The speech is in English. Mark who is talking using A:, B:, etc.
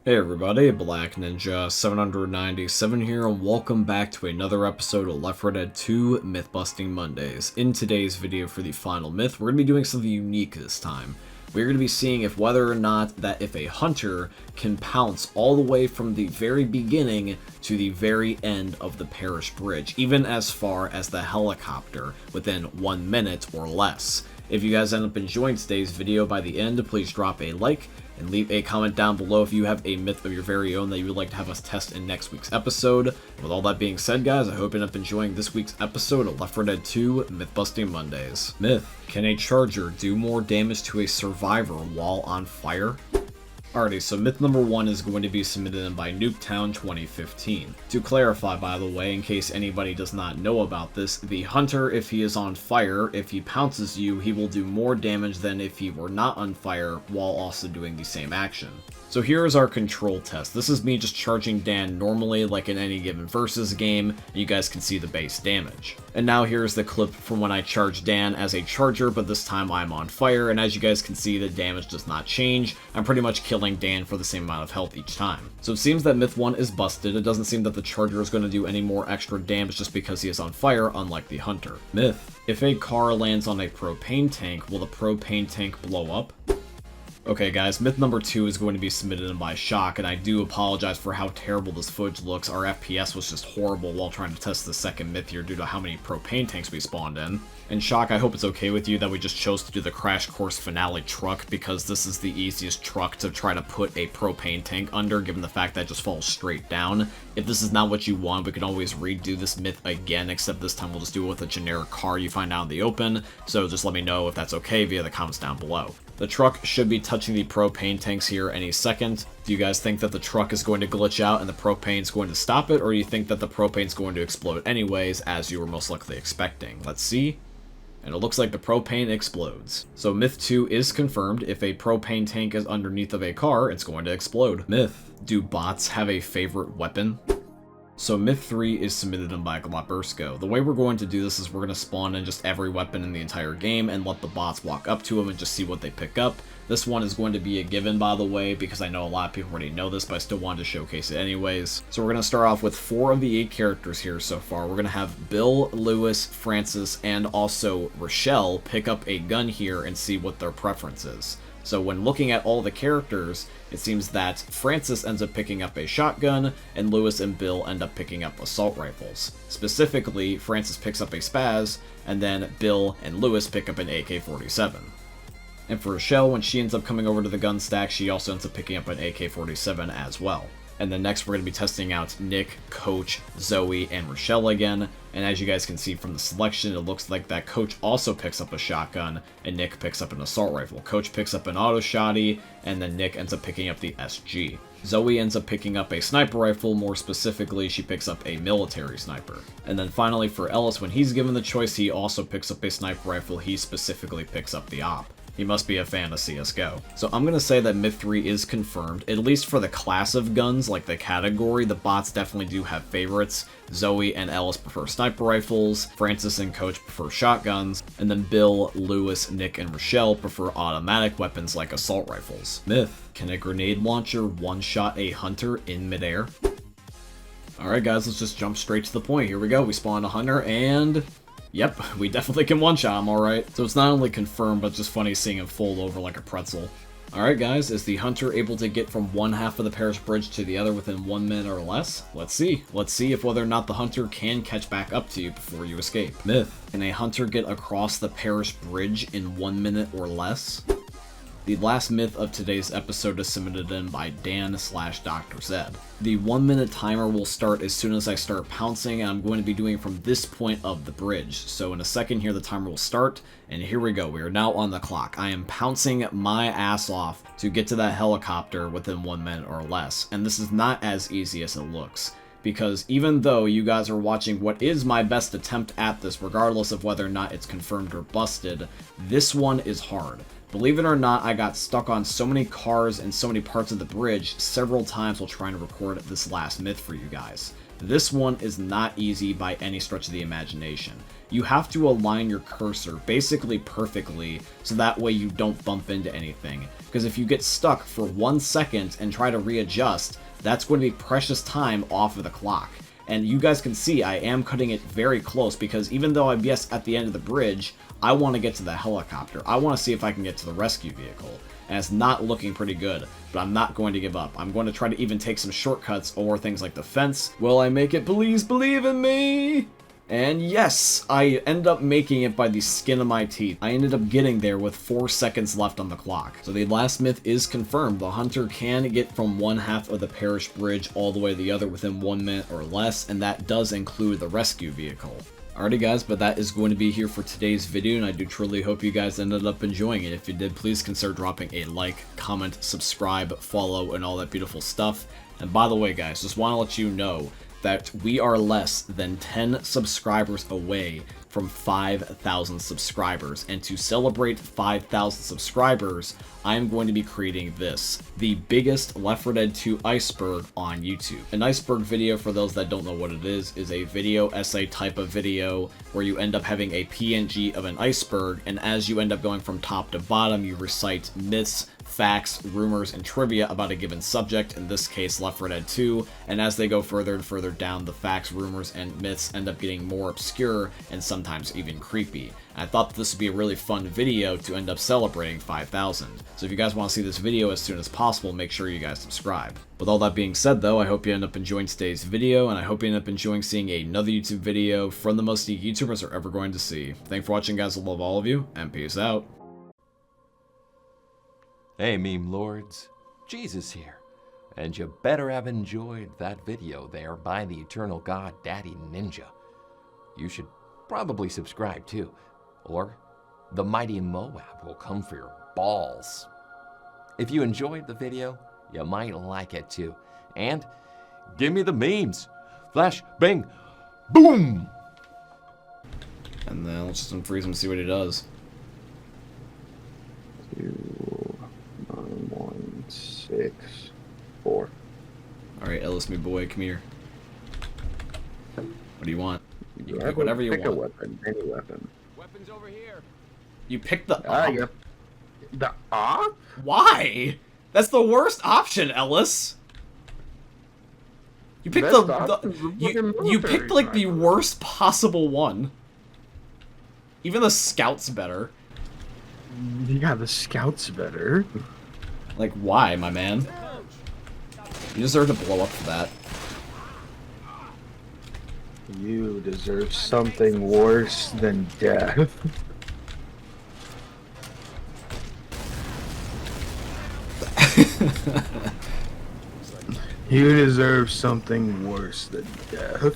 A: Hey everybody, Black Ninja 797 here, and welcome back to another episode of Left 4 Dead 2 Myth Busting Mondays. In today's video for the final myth, we're going to be doing something unique this time. We're going to be seeing if whether or not that if a hunter can pounce all the way from the very beginning to the very end of the Parish Bridge, even as far as the helicopter, within 1 minute or less. If you guys end up enjoying today's video by the end, please drop a like and leave a comment down below if you have a myth of your very own that you would like to have us test in next week's episode. With all that being said, guys, I hope you end up enjoying this week's episode of Left 4 Dead 2 Myth Busting Mondays. Myth: can a charger do more damage to a survivor while on fire? Alrighty, so myth number 1 is going to be submitted in by Nuketown 2015. To clarify, by the way, in case anybody does not know about this, the hunter, if he is on fire, if he pounces you, he will do more damage than if he were not on fire while also doing the same action. So here is our control test. This is me just charging Dan normally like in any given versus game, and you guys can see the base damage. And now here's the clip from when I charged Dan as a charger, but this time I'm on fire, and as you guys can see, the damage does not change. I'm pretty much killing Dan for the same amount of health each time. So it seems that myth 1 is busted. It doesn't seem that the charger is going to do any more extra damage just because he is on fire, unlike the hunter. Myth: if a car lands on a propane tank, will the propane tank blow up? Okay guys, myth number 2 is going to be submitted in by Shock, and I do apologize for how terrible this footage looks. Our FPS was just horrible while trying to test the second myth here due to how many propane tanks we spawned in. And Shock, I hope it's okay with you that we just chose to do the Crash Course Finale truck, because this is the easiest truck to try to put a propane tank under, given the fact that it just falls straight down. If this is not what you want, we can always redo this myth again, except this time we'll just do it with a generic car you find out in the open, so just let me know if that's okay via the comments down below. The truck should be touching the propane tanks here any second. Do you guys think that the truck is going to glitch out and the propane is going to stop it, or do you think that the propane is going to explode anyways, as you were most likely expecting? Let's see. And it looks like the propane explodes. So myth 2 is confirmed. If a propane tank is underneath of a car, it's going to explode. Myth: do bots have a favorite weapon? So myth 3 is submitted in by Glabursko. The way we're going to do this is we're going to spawn in just every weapon in the entire game and let the bots walk up to them and just see what they pick up. This one is going to be a given, by the way, because I know a lot of people already know this, but I still wanted to showcase it anyways. So we're going to start off with 4 of the 8 characters here so far. We're going to have Bill, Lewis, Francis, and also Rochelle pick up a gun here and see what their preference is. So when looking at all the characters, it seems that Francis ends up picking up a shotgun, and Lewis and Bill end up picking up assault rifles. Specifically, Francis picks up a Spaz, and then Bill and Lewis pick up an AK-47. And for Rochelle, when she ends up coming over to the gun stack, she also ends up picking up an AK-47 as well. And then next we're going to be testing out Nick, Coach, Zoe, and Rochelle again. And as you guys can see from the selection, it looks like that Coach also picks up a shotgun, and Nick picks up an assault rifle. Coach picks up an auto shotty, and then Nick ends up picking up the SG. Zoe ends up picking up a sniper rifle, more specifically, she picks up a military sniper. And then finally for Ellis, when he's given the choice, he also picks up a sniper rifle, he specifically picks up the AWP. He must be a fan of CSGO. So I'm going to say that myth 3 is confirmed, at least for the class of guns, like the category. The bots definitely do have favorites. Zoe and Ellis prefer sniper rifles, Francis and Coach prefer shotguns, and then Bill, Lewis, Nick, and Rochelle prefer automatic weapons like assault rifles. Myth: can a grenade launcher one-shot a hunter in midair? Alright guys, let's just jump straight to the point. Here we go, we spawned a hunter, and yep, we definitely can one-shot him, alright. So it's not only confirmed, but just funny seeing him fold over like a pretzel. Alright guys, is the hunter able to get from one half of the Parish Bridge to the other within 1 minute or less? Let's see. Let's see if whether or not the hunter can catch back up to you before you escape. Myth: can a hunter get across the Parish Bridge in 1 minute or less? The last myth of today's episode is submitted in by Dan/Dr. Zed. The 1 minute timer will start as soon as I start pouncing, and I'm going to be doing it from this point of the bridge. So in a second here, the timer will start, and here we go. We are now on the clock. I am pouncing my ass off to get to that helicopter within 1 minute or less, and this is not as easy as it looks. Because even though you guys are watching what is my best attempt at this, regardless of whether or not it's confirmed or busted, this one is hard. Believe it or not, I got stuck on so many cars and so many parts of the bridge several times while trying to record this last myth for you guys. This one is not easy by any stretch of the imagination. You have to align your cursor basically perfectly so that way you don't bump into anything. Because if you get stuck for 1 second and try to readjust, that's going to be precious time off of the clock. And you guys can see I am cutting it very close because even though I'm, yes, at the end of the bridge, I want to get to the helicopter. I want to see if I can get to the rescue vehicle. And it's not looking pretty good, but I'm not going to give up. I'm going to try to even take some shortcuts or things like the fence. Will I make it? Please believe in me! And yes, I end up making it by the skin of my teeth. I ended up getting there with 4 seconds left on the clock. So the last myth is confirmed. The hunter can get from one half of the Parish bridge all the way to the other within 1 minute or less, and that does include the rescue vehicle. Alrighty guys, but that is going to be here for today's video, and I do truly hope you guys ended up enjoying it. If you did, please consider dropping a like, comment, subscribe, follow, and all that beautiful stuff. And by the way guys, just want to let you know that we are less than 10 subscribers away from 5,000 subscribers, and to celebrate 5,000 subscribers, I'm going to be creating this, the biggest Left 4 Dead 2 iceberg on YouTube. An iceberg video, for those that don't know what it is a video essay type of video where you end up having a PNG of an iceberg, and as you end up going from top to bottom, you recite myths, facts, rumors, and trivia about a given subject, in this case Left 4 Dead 2, and as they go further and further down, the facts, rumors, and myths end up getting more obscure and sometimes even creepy. I thought this would be a really fun video to end up celebrating 5,000. So if you guys want to see this video as soon as possible, make sure you guys subscribe. With all that being said though, I hope you end up enjoying today's video, and I hope you end up enjoying seeing another YouTube video from the most unique YouTubers are ever going to see. Thanks for watching guys, I love all of you, and peace out.
B: Hey meme lords, Jesus here, and you better have enjoyed that video there by the eternal god Daddy Ninja. You should probably subscribe too, or the mighty Moab will come for your balls. If you enjoyed the video, you might like it too, and give me the memes. Flash, bang, boom!
A: And then let's just unfreeze him and see what he does.
C: 6, 4.
A: Alright, Ellis, me boy, come here. What do you want? You can pick
C: Pick
A: whatever you
C: a
A: want.
C: weapon, any weapon.
D: Weapons over here.
A: You picked the
C: Yep. The op?
A: Why? That's the worst option, Ellis. You picked
C: Best
A: the
C: option's the fucking
A: you
C: military
A: picked like the
C: sniper.
A: worst possible one. Even the scout's better.
C: Yeah, the scout's better.
A: Like, why, my man? You deserve to blow up for that.
C: You deserve something worse than death. You deserve something worse than death.